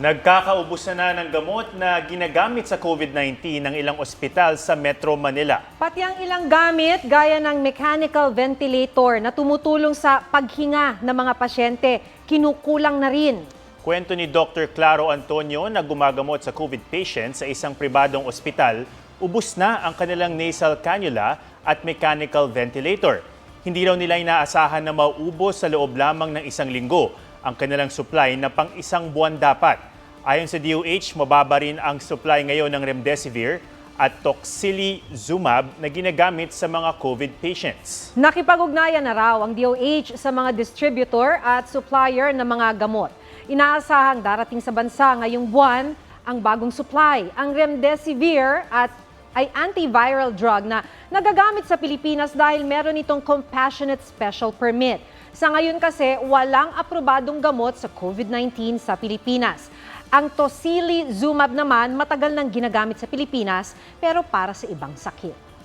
Nagkakaubos na ng gamot na ginagamit sa COVID-19 ng ilang ospital sa Metro Manila. Pati ang ilang gamit gaya ng mechanical ventilator na tumutulong sa paghinga ng mga pasyente, kinukulang na rin. Kwento ni Dr. Claro Antonio na gumagamot sa COVID patients sa isang pribadong ospital, ubos na ang kanilang nasal cannula at mechanical ventilator. Hindi raw nila inaasahan na mauubos sa loob lamang ng isang linggo ang kanilang supply na pang isang buwan dapat. Ayon sa DOH, mababa rin ang supply ngayon ng Remdesivir at Tocilizumab na ginagamit sa mga COVID patients. Nakipag-ugnayan na raw ang DOH sa mga distributor at supplier ng mga gamot. Inaasahang darating sa bansa ngayong buwan ang bagong supply, ang Remdesivir ay antiviral drug na nagagamit sa Pilipinas dahil meron itong Compassionate Special Permit. Sa ngayon kasi, walang aprobadong gamot sa COVID-19 sa Pilipinas. Ang Tocilizumab naman matagal nang ginagamit sa Pilipinas pero para sa ibang sakit.